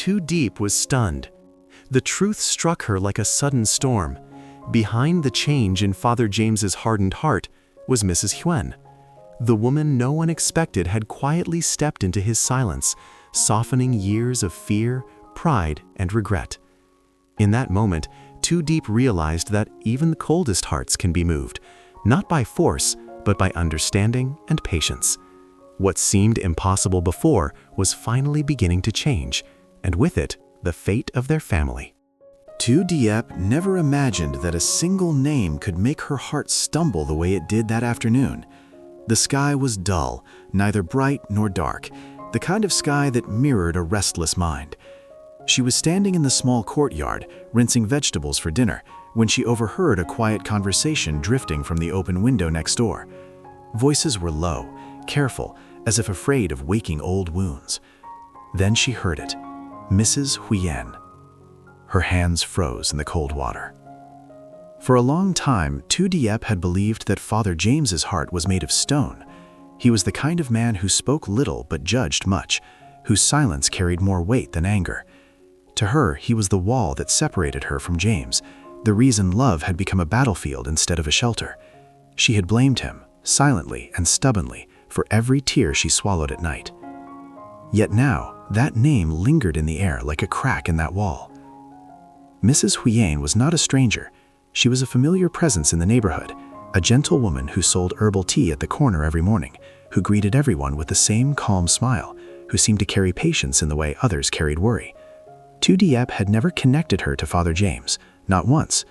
Tu Diep was stunned. The truth struck her like a sudden storm. Behind the change in Father James's hardened heart was Mrs. Huen. The woman no one expected had quietly stepped into his silence, softening years of fear, pride, and regret. In that moment, Tu Diep realized that even the coldest hearts can be moved, not by force, but by understanding and patience. What seemed impossible before was finally beginning to change, and with it, the fate of their family. Tu Diep never imagined that a single name could make her heart stumble the way it did that afternoon. The sky was dull, neither bright nor dark, the kind of sky that mirrored a restless mind. She was standing in the small courtyard, rinsing vegetables for dinner, when she overheard a quiet conversation drifting from the open window next door. Voices were low, careful, as if afraid of waking old wounds. Then she heard it, Mrs. Huyen. Her hands froze in the cold water. For a long time, Tu Diep had believed that Father James's heart was made of stone. He was the kind of man who spoke little but judged much, whose silence carried more weight than anger. To her, he was the wall that separated her from James, the reason love had become a battlefield instead of a shelter. She had blamed him, silently and stubbornly, for every tear she swallowed at night. Yet now, that name lingered in the air like a crack in that wall. Mrs. Huyen was not a stranger. She was a familiar presence in the neighborhood, a gentle woman who sold herbal tea at the corner every morning, who greeted everyone with the same calm smile, who seemed to carry patience in the way others carried worry. Tu Diep had never connected her to Father James, not once,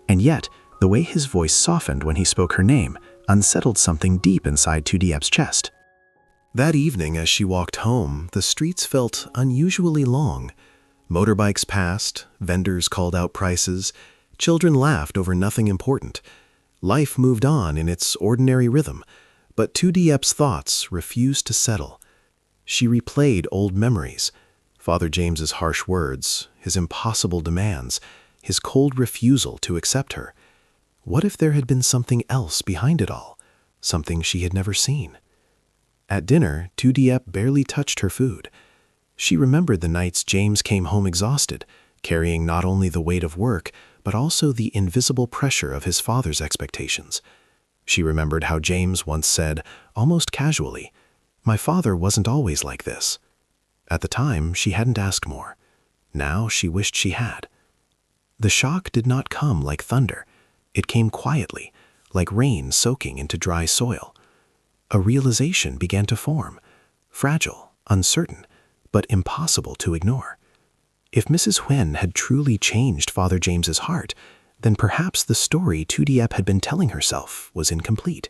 and yet the way his voice softened when he spoke her name unsettled something deep inside Tu Diep's chest. That evening, as she walked home, the streets felt unusually long. Motorbikes passed, vendors called out prices, children laughed over nothing important. Life moved on in its ordinary rhythm, but Tu Diep's thoughts refused to settle. She replayed old memories, Father James's harsh words, his impossible demands, his cold refusal to accept her. What if there had been something else behind it all, something she had never seen? At dinner, Tu Diep barely touched her food. She remembered the nights James came home exhausted, carrying not only the weight of work, but also the invisible pressure of his father's expectations. She remembered how James once said, almost casually, "My father wasn't always like this." At the time, she hadn't asked more. Now she wished she had. The shock did not come like thunder. It came quietly, like rain soaking into dry soil. A realization began to form, fragile, uncertain, but impossible to ignore. If Mrs. Huen had truly changed Father James's heart, then perhaps the story Tu Diep had been telling herself was incomplete.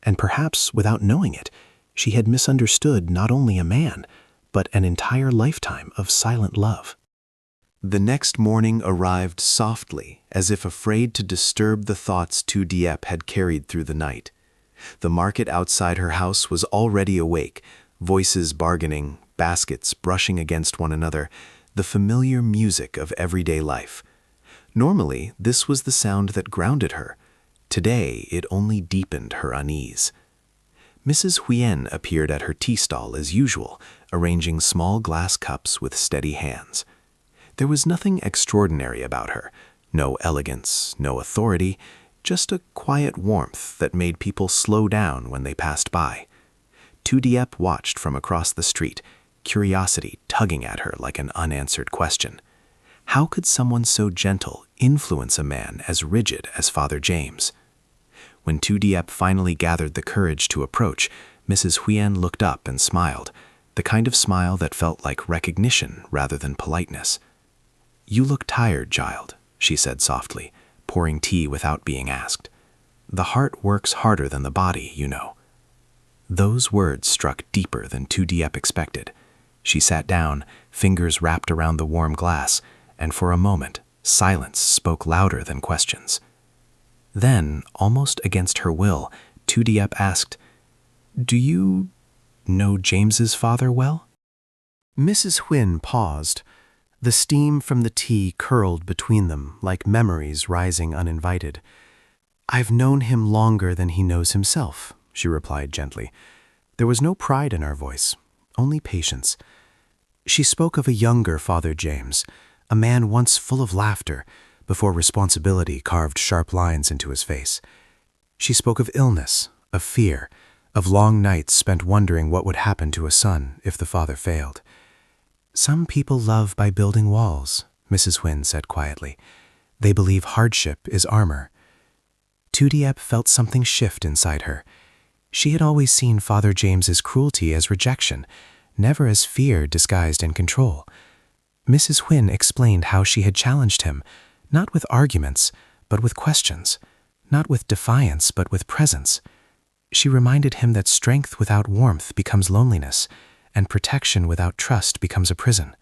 And perhaps, without knowing it, she had misunderstood not only a man, but an entire lifetime of silent love. The next morning arrived softly, as if afraid to disturb the thoughts Tu Diep had carried through the night. The market outside her house was already awake, voices bargaining, baskets brushing against one another, the familiar music of everyday life. Normally, this was the sound that grounded her. Today, it only deepened her unease. Mrs. Huyen appeared at her tea stall as usual, arranging small glass cups with steady hands. There was nothing extraordinary about her, no elegance, no authority, just a quiet warmth that made people slow down when they passed by. Tu Diep watched from across the street, curiosity tugging at her like an unanswered question. How could someone so gentle influence a man as rigid as Father James? When Tu Diep finally gathered the courage to approach, Mrs. Huyen looked up and smiled, the kind of smile that felt like recognition rather than politeness. "You look tired, child," she said softly, pouring tea without being asked. "The heart works harder than the body, you know." Those words struck deeper than Tu Diep expected. She sat down, fingers wrapped around the warm glass, and for a moment, silence spoke louder than questions. Then, almost against her will, Tu Diep asked, "Do you know James's father well?" Mrs. Huen paused. The steam from the tea curled between them like memories rising uninvited. "I've known him longer than he knows himself," she replied gently. There was no pride in her voice, only patience. She spoke of a younger Father James, a man once full of laughter, before responsibility carved sharp lines into his face. She spoke of illness, of fear, of long nights spent wondering what would happen to a son if the father failed. "Some people love by building walls," Mrs. Huen said quietly. "They believe hardship is armor." Diep felt something shift inside her. She had always seen Father James's cruelty as rejection, never as fear disguised in control. Mrs. Huen explained how she had challenged him, not with arguments, but with questions, not with defiance, but with presence. She reminded him that strength without warmth becomes loneliness, and protection without trust becomes a prison.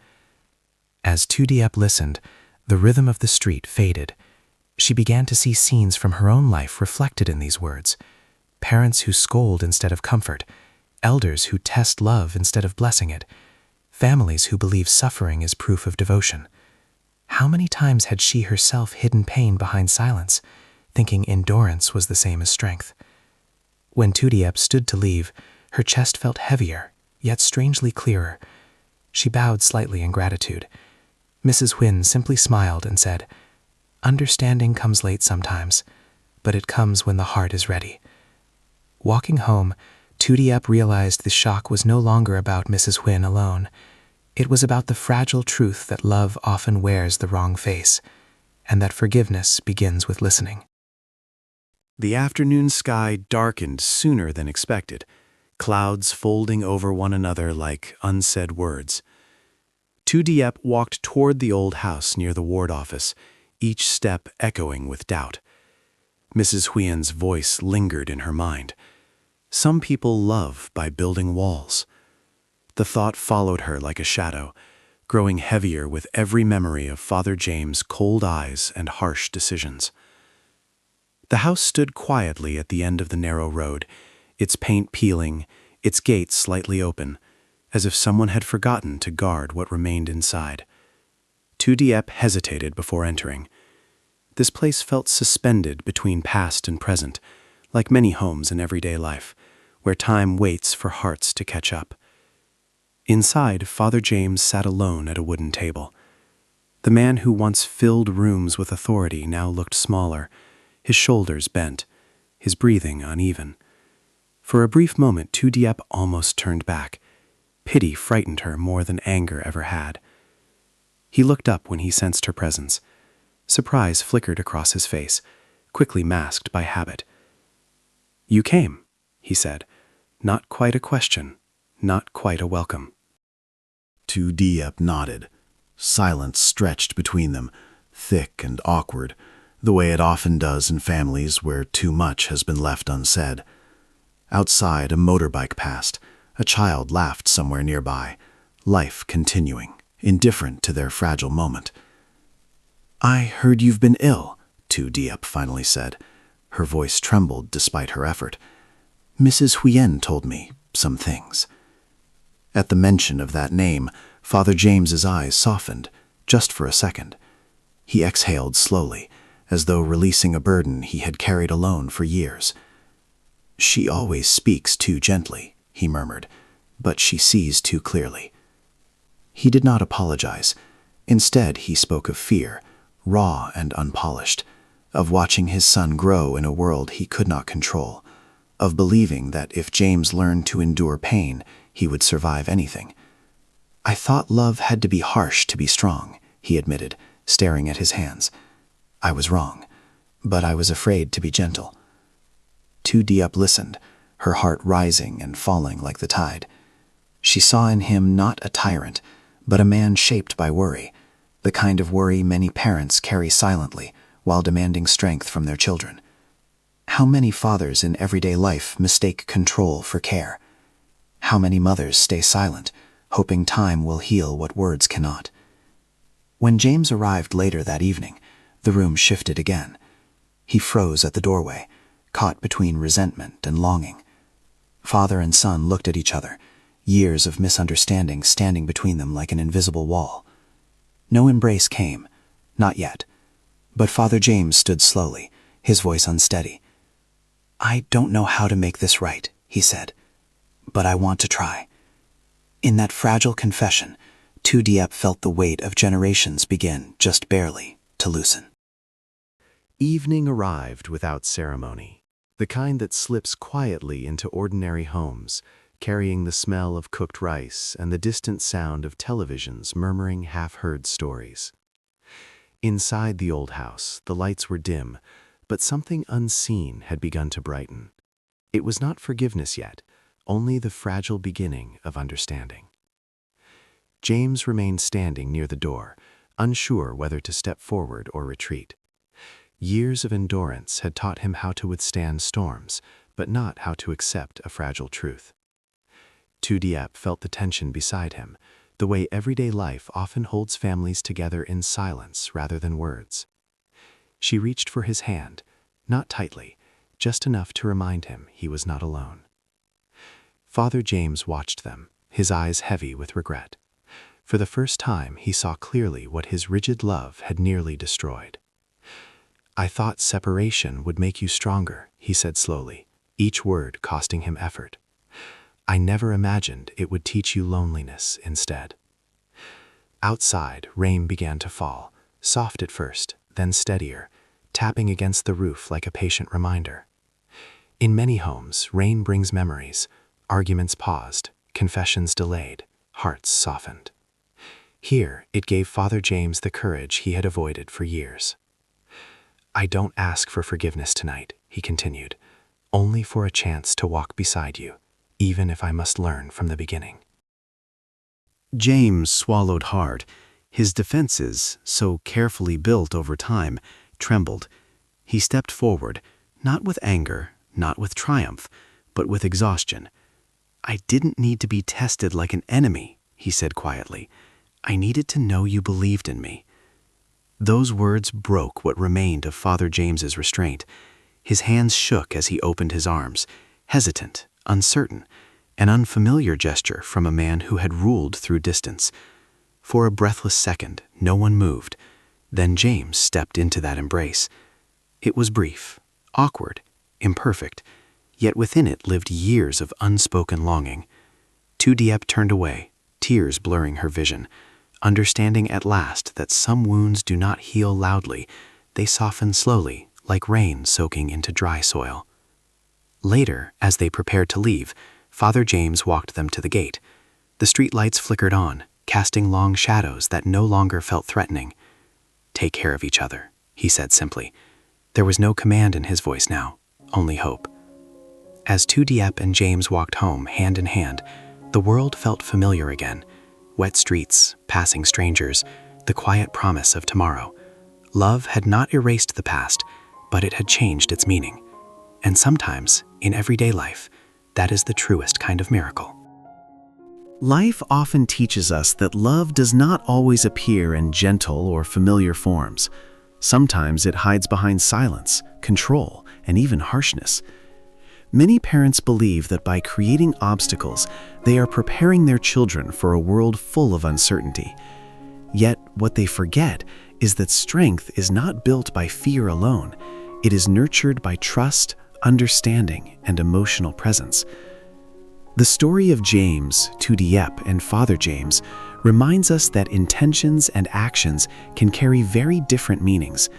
As Diep listened, the rhythm of the street faded. She began to see scenes from her own life reflected in these words. Parents who scold instead of comfort, elders who test love instead of blessing it, families who believe suffering is proof of devotion. How many times had she herself hidden pain behind silence, thinking endurance was the same as strength? When Diep stood to leave, her chest felt heavier, yet strangely clearer. She bowed slightly in gratitude. Mrs. Huen simply smiled and said, "Understanding comes late sometimes, but it comes when the heart is ready." Walking home, Diep realized the shock was no longer about Mrs. Huen alone. It was about the fragile truth that love often wears the wrong face, and that forgiveness begins with listening. The afternoon sky darkened sooner than expected, clouds folding over one another like unsaid words. Diep walked toward the old house near the ward office, each step echoing with doubt. Mrs. Huyen's voice lingered in her mind. Some people love by building walls. The thought followed her like a shadow, growing heavier with every memory of Father James' cold eyes and harsh decisions. The house stood quietly at the end of the narrow road, its paint peeling, its gates slightly open, as if someone had forgotten to guard what remained inside. Diep hesitated before entering. This place felt suspended between past and present, like many homes in everyday life, where time waits for hearts to catch up. Inside, Father James sat alone at a wooden table. The man who once filled rooms with authority now looked smaller, his shoulders bent, his breathing uneven. For a brief moment, Diep almost turned back. Pity frightened her more than anger ever had. He looked up when he sensed her presence. Surprise flickered across his face, quickly masked by habit. "You came," he said. Not quite a question, not quite a welcome. Diep nodded. Silence stretched between them, thick and awkward, the way it often does in families where too much has been left unsaid. Outside, a motorbike passed. A child laughed somewhere nearby, life continuing, indifferent to their fragile moment. "I heard you've been ill," Diep finally said. Her voice trembled despite her effort. "Mrs. Huyen told me some things." At the mention of that name, Father James's eyes softened, just for a second. He exhaled slowly, as though releasing a burden he had carried alone for years. "She always speaks too gently," he murmured, "but she sees too clearly." He did not apologize. Instead, he spoke of fear, raw and unpolished, of watching his son grow in a world he could not control, of believing that if James learned to endure pain, he would survive anything. "I thought love had to be harsh to be strong," he admitted, staring at his hands. "I was wrong, but I was afraid to be gentle." Diep listened, her heart rising and falling like the tide. She saw in him not a tyrant, but a man shaped by worry, the kind of worry many parents carry silently while demanding strength from their children. How many fathers in everyday life mistake control for care? How many mothers stay silent, hoping time will heal what words cannot? When James arrived later that evening, the room shifted again. He froze at the doorway, caught between resentment and longing. Father and son looked at each other, years of misunderstanding standing between them like an invisible wall. No embrace came, not yet. But Father James stood slowly, his voice unsteady. "I don't know how to make this right," he said, "but I want to try." In that fragile confession, Diep felt the weight of generations begin, just barely, to loosen. Evening arrived without ceremony, the kind that slips quietly into ordinary homes, carrying the smell of cooked rice and the distant sound of televisions murmuring half-heard stories. Inside the old house, the lights were dim, but something unseen had begun to brighten. It was not forgiveness yet, only the fragile beginning of understanding. James remained standing near the door, unsure whether to step forward or retreat. Years of endurance had taught him how to withstand storms, but not how to accept a fragile truth. Diep felt the tension beside him, the way everyday life often holds families together in silence rather than words. She reached for his hand, not tightly, just enough to remind him he was not alone. Father James watched them, his eyes heavy with regret. For the first time, he saw clearly what his rigid love had nearly destroyed. "I thought separation would make you stronger," he said slowly, each word costing him effort. "I never imagined it would teach you loneliness instead." Outside, rain began to fall, soft at first, then steadier, tapping against the roof like a patient reminder. In many homes, rain brings memories. Arguments paused, confessions delayed, hearts softened. Here, it gave Father James the courage he had avoided for years. "I don't ask for forgiveness tonight," he continued, "only for a chance to walk beside you, even if I must learn from the beginning." James swallowed hard. His defenses, so carefully built over time, trembled. He stepped forward, not with anger, not with triumph, but with exhaustion. "I didn't need to be tested like an enemy," he said quietly. "I needed to know you believed in me." Those words broke what remained of Father James's restraint. His hands shook as he opened his arms, hesitant, uncertain, an unfamiliar gesture from a man who had ruled through distance. For a breathless second, no one moved. Then James stepped into that embrace. It was brief, awkward, imperfect, yet within it lived years of unspoken longing. Diep turned away, tears blurring her vision, understanding at last that some wounds do not heal loudly, they soften slowly, like rain soaking into dry soil. Later, as they prepared to leave, Father James walked them to the gate. The street lights flickered on, casting long shadows that no longer felt threatening. "Take care of each other," he said simply. There was no command in his voice now, only hope. As Diep and James walked home hand in hand, the world felt familiar again. Wet streets, passing strangers, the quiet promise of tomorrow. Love had not erased the past, but it had changed its meaning. And sometimes, in everyday life, that is the truest kind of miracle. Life often teaches us that love does not always appear in gentle or familiar forms. Sometimes it hides behind silence, control, and even harshness. Many parents believe that by creating obstacles, they are preparing their children for a world full of uncertainty. Yet, what they forget is that strength is not built by fear alone. It is nurtured by trust, understanding, and emotional presence. The story of James, Diep, and Father James reminds us that intentions and actions can carry very different meanings.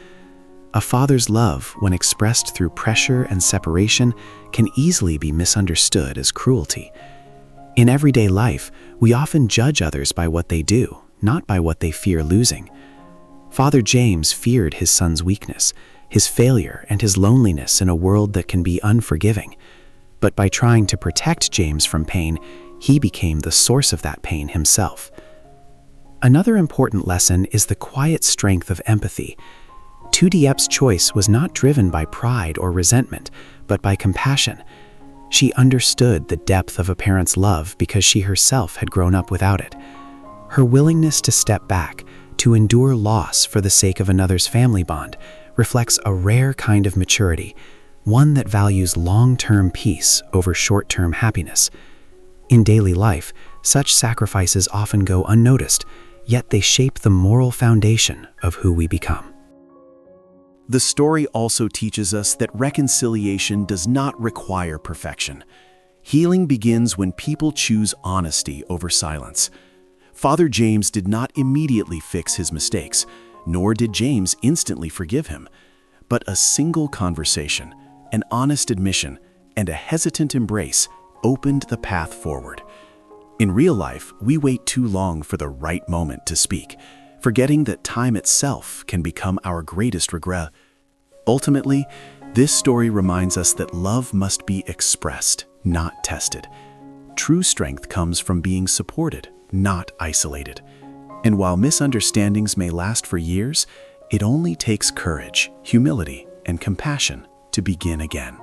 A father's love, when expressed through pressure and separation, can easily be misunderstood as cruelty. In everyday life, we often judge others by what they do, not by what they fear losing. Father James feared his son's weakness, his failure, and his loneliness in a world that can be unforgiving. But by trying to protect James from pain, he became the source of that pain himself. Another important lesson is the quiet strength of empathy. Diep's choice was not driven by pride or resentment, but by compassion. She understood the depth of a parent's love because she herself had grown up without it. Her willingness to step back, to endure loss for the sake of another's family bond, reflects a rare kind of maturity, one that values long-term peace over short-term happiness. In daily life, such sacrifices often go unnoticed, yet they shape the moral foundation of who we become. The story also teaches us that reconciliation does not require perfection. Healing begins when people choose honesty over silence. Father James did not immediately fix his mistakes, nor did James instantly forgive him. But a single conversation, an honest admission, and a hesitant embrace opened the path forward. In real life, we wait too long for the right moment to speak, forgetting that time itself can become our greatest regret. Ultimately, this story reminds us that love must be expressed, not tested. True strength comes from being supported, not isolated. And while misunderstandings may last for years, it only takes courage, humility, and compassion to begin again.